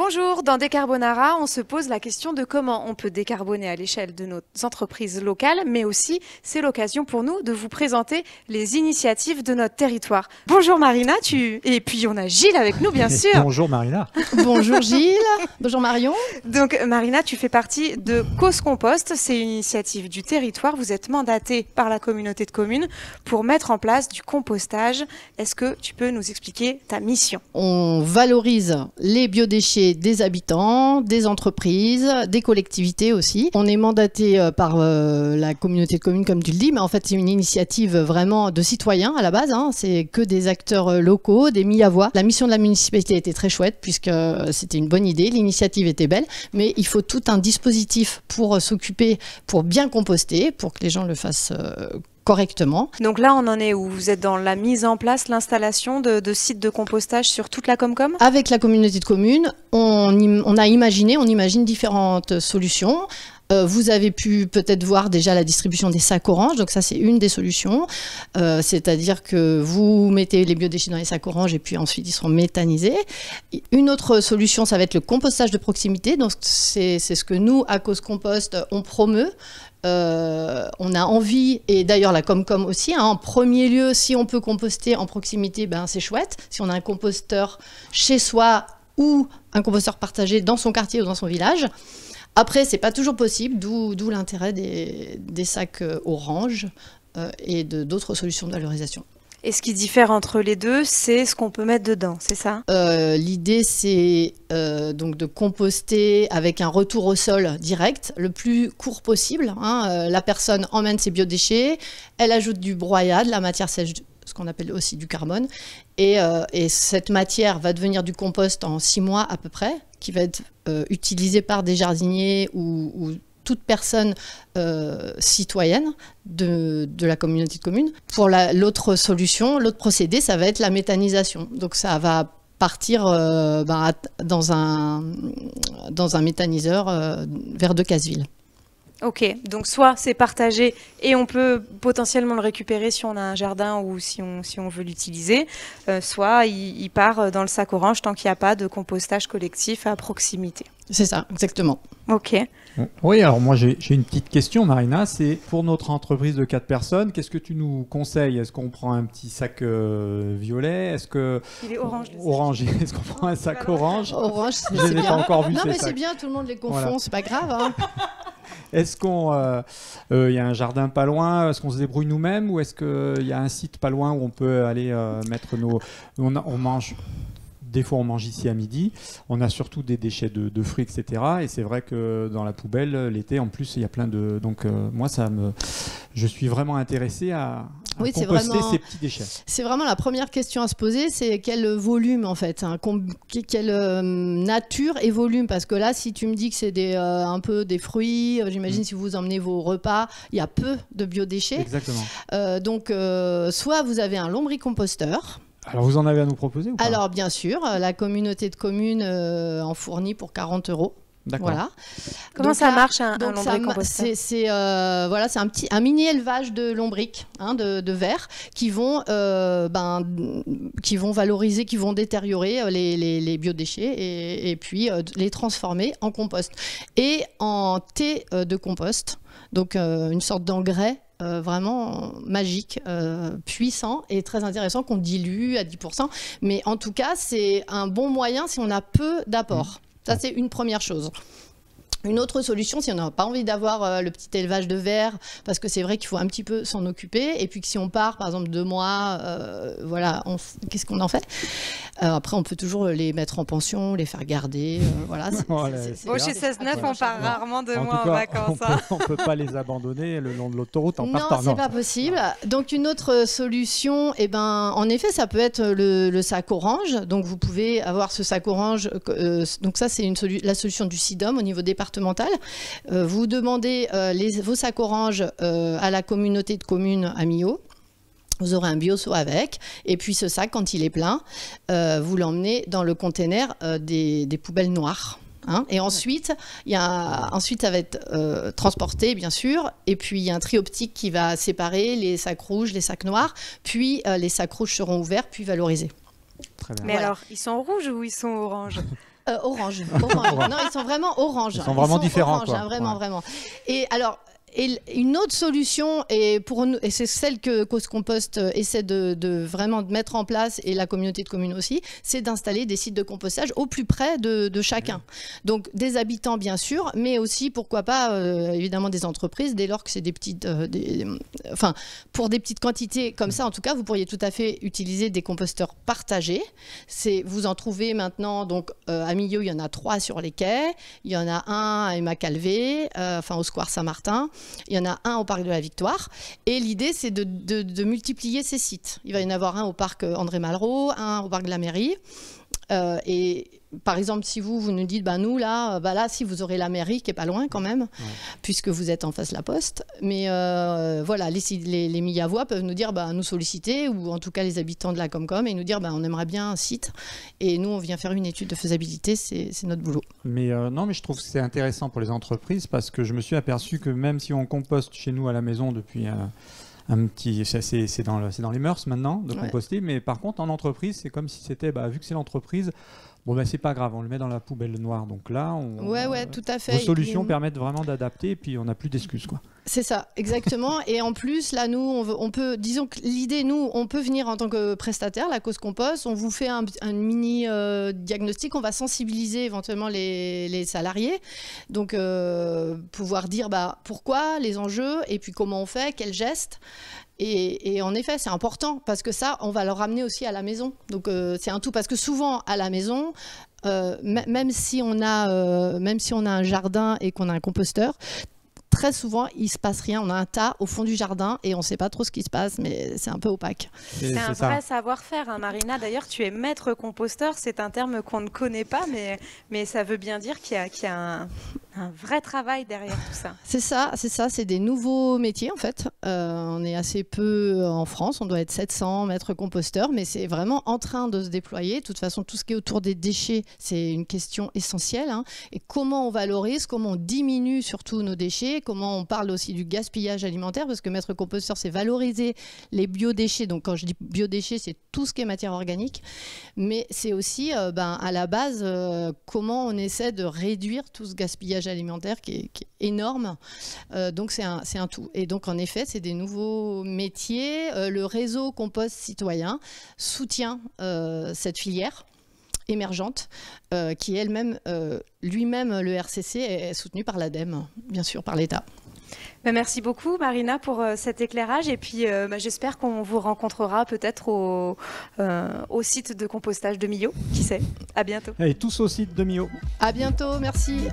Bonjour, dans Décarbonara, on se pose la question de comment on peut décarboner à l'échelle de nos entreprises locales, mais aussi c'est l'occasion pour nous de vous présenter les initiatives de notre territoire. Bonjour Marina, et puis on a Gilles avec nous bien sûr. Bonjour Marina. Bonjour Gilles, bonjour Marion. Donc Marina, tu fais partie de Cause Compost, c'est une initiative du territoire. Vous êtes mandatée par la communauté de communes pour mettre en place du compostage. Est-ce que tu peux nous expliquer ta mission? On valorise les biodéchets des habitants, des entreprises, des collectivités aussi. On est mandaté par la communauté de communes comme tu le dis, mais en fait c'est une initiative vraiment de citoyens à la base. C'est que des acteurs locaux, des mis à voix. La mission de la municipalité était très chouette puisque c'était une bonne idée, l'initiative était belle, mais il faut tout un dispositif pour s'occuper, pour bien composter, pour que les gens le fassent correctement. Donc là, on en est où? Vous êtes dans la mise en place, l'installation de sites de compostage sur toute la Comcom? Avec la communauté de communes, on imagine différentes solutions. Vous avez pu peut-être voir déjà la distribution des sacs orange, donc ça c'est une des solutions, c'est-à-dire que vous mettez les biodéchets dans les sacs orange et puis ensuite ils seront méthanisés. Une autre solution, ça va être le compostage de proximité, donc c'est ce que nous, à Cause Compost, on promeut. On a envie, et d'ailleurs la Comcom aussi, en premier lieu, si on peut composter en proximité, c'est chouette. Si on a un composteur chez soi ou un composteur partagé dans son quartier ou dans son village. Après, c'est pas toujours possible, d'où l'intérêt des sacs orange et d'autres solutions de valorisation. Et ce qui diffère entre les deux, c'est ce qu'on peut mettre dedans, c'est ça? L'idée, c'est donc de composter avec un retour au sol direct, le plus court possible. La personne emmène ses biodéchets, elle ajoute du broyat, de la matière sèche, ce qu'on appelle aussi du carbone, et cette matière va devenir du compost en 6 mois à peu près, qui va être utilisé par des jardiniers ou toute personne citoyenne de la communauté de communes. Pour l'autre solution, l'autre procédé, ça va être la méthanisation. Donc ça va partir dans un méthaniseur vers Decazeville. Ok, donc soit c'est partagé et on peut potentiellement le récupérer si on a un jardin ou si on veut l'utiliser, soit il part dans le sac orange tant qu'il n'y a pas de compostage collectif à proximité. C'est ça, exactement. Ok. Oui, alors moi j'ai une petite question Marina, c'est pour notre entreprise de 4 personnes, qu'est-ce que tu nous conseilles? Est-ce qu'on prend un petit sac violet? Est-ce que... Il est orange. Est-ce qu'on prend un sac orange? Orange, je n'ai pas encore vu non ces mais sacs. c'est bien, tout le monde les confond, Voilà. c'est pas grave. Est-ce qu'on, y a un jardin pas loin? Est-ce qu'on se débrouille nous-mêmes ou est-ce qu'il y a un site pas loin où on peut aller mettre nos... On mange... Des fois, on mange ici à midi. On a surtout des déchets de fruits, etc. Et c'est vrai que dans la poubelle, l'été, en plus, il y a plein de... Donc, moi, je suis vraiment intéressé à composter ces petits déchets. C'est vraiment la première question à se poser, c'est quel volume, en fait. Quelle nature et volume. Parce que là, si tu me dis que c'est un peu des fruits, j'imagine si vous emmenez vos repas, il y a peu de biodéchets. Exactement. Donc, soit vous avez un lombricomposteur. Alors, vous en avez à nous proposer ou pas? Alors, bien sûr, la communauté de communes en fournit pour 40 €. D'accord. Voilà. Comment donc ça là, marche un lombricomposteur? C'est un mini élevage de lombrics, de vers qui vont valoriser, qui vont détériorer les biodéchets et puis les transformer en compost et en thé de compost. Donc une sorte d'engrais vraiment magique, puissant et très intéressant qu'on dilue à 10%. Mais en tout cas, c'est un bon moyen si on a peu d'apport. Ça, c'est une première chose. Une autre solution, si on n'a pas envie d'avoir le petit élevage de vers, parce que c'est vrai qu'il faut un petit peu s'en occuper, et puis que si on part, par exemple, 2 mois, qu'est-ce qu'on en fait? Après, on peut toujours les mettre en pension, les faire garder. Voilà. Chez 16-9, on part rarement 2 mois en vacances. On peut pas les abandonner le long de l'autoroute en partant. Non, c'est pas possible. Donc, une autre solution, en effet, ça peut être le sac orange. Donc, vous pouvez avoir ce sac orange. Donc, ça, c'est la solution du SIDOM au niveau départemental. Vous demandez vos sacs orange à la communauté de communes à Millau. Vous aurez un bioseau avec, et puis ce sac, quand il est plein, vous l'emmenez dans le container des poubelles noires. Et ensuite, ça va être transporté, bien sûr, et puis il y a un tri optique qui va séparer les sacs rouges, les sacs noirs, puis les sacs rouges seront ouverts, puis valorisés. Très bien. Mais alors, ils sont rouges ou ils sont oranges? Orange. Non, ils sont vraiment orange. Ils sont vraiment différents, orange, quoi. hein, vraiment, Ouais. vraiment. Et alors, une autre solution, et pour nous, et c'est celle que Cause Compost essaie de vraiment de mettre en place, et la communauté de communes aussi, c'est d'installer des sites de compostage au plus près de chacun. Donc des habitants bien sûr, mais aussi pourquoi pas évidemment des entreprises, dès lors que c'est des petites, enfin pour des petites quantités comme ça, en tout cas, vous pourriez tout à fait utiliser des composteurs partagés. Vous en trouvez maintenant, donc à Millau, il y en a 3 sur les quais, il y en a un à Emma Calvé, enfin au Square Saint-Martin. Il y en a un au parc de la Victoire. Et l'idée, c'est de multiplier ces sites. Il va y en avoir un au parc André Malraux, un au parc de la mairie. Et par exemple, si vous nous dites, nous là, si vous aurez la mairie qui est pas loin quand même, puisque vous êtes en face de la poste. Mais voilà, les Millavois peuvent nous dire, nous solliciter, ou en tout cas les habitants de la Comcom, et nous dire, on aimerait bien un site. Et nous, on vient faire une étude de faisabilité, c'est notre boulot. Mais non, mais je trouve que c'est intéressant pour les entreprises parce que je me suis aperçu que même si on composte chez nous à la maison depuis un petit, c'est dans les mœurs maintenant de composter, mais par contre en entreprise, c'est comme si c'était, vu que c'est l'entreprise, c'est pas grave, on le met dans la poubelle noire. Donc là, tout à fait. Vos solutions permettent vraiment d'adapter et puis on n'a plus d'excuses, quoi. C'est ça, exactement. Et en plus, là, nous, on peut, disons que l'idée, nous, on peut venir en tant que prestataire, la Cause Compost, on vous fait un mini diagnostic, on va sensibiliser éventuellement les salariés, donc pouvoir dire pourquoi, les enjeux, et puis comment on fait, quels gestes. Et en effet, c'est important parce que ça, on va le ramener aussi à la maison. Donc c'est un tout, parce que souvent à la maison, même si on a un jardin et qu'on a un composteur, très souvent, il ne se passe rien. On a un tas au fond du jardin et on ne sait pas trop ce qui se passe, mais c'est un peu opaque. C'est un vrai savoir-faire, hein, Marina. D'ailleurs, tu es maître composteur. C'est un terme qu'on ne connaît pas, mais ça veut bien dire qu'il y a un vrai travail derrière tout ça. C'est ça. C'est des nouveaux métiers, en fait. On est assez peu en France. On doit être 700 maîtres composteurs, mais c'est vraiment en train de se déployer. De toute façon, tout ce qui est autour des déchets, c'est une question essentielle. Hein. Et comment on valorise, comment on diminue surtout nos déchets, comment on parle aussi du gaspillage alimentaire, parce que maître composteur, c'est valoriser les biodéchets. Donc quand je dis biodéchets, c'est tout ce qui est matière organique, mais c'est aussi à la base comment on essaie de réduire tout ce gaspillage alimentaire qui est énorme. Donc c'est un tout. Et donc en effet, c'est des nouveaux métiers. Le réseau Compost Citoyen soutient cette filière émergente qui elle-même, lui-même, le RCC est soutenu par l'ADEME, bien sûr, par l'État. Merci beaucoup Marina pour cet éclairage et puis j'espère qu'on vous rencontrera peut-être au site de compostage de Millau, qui sait. À bientôt. Et tous au site de Millau. À bientôt, merci.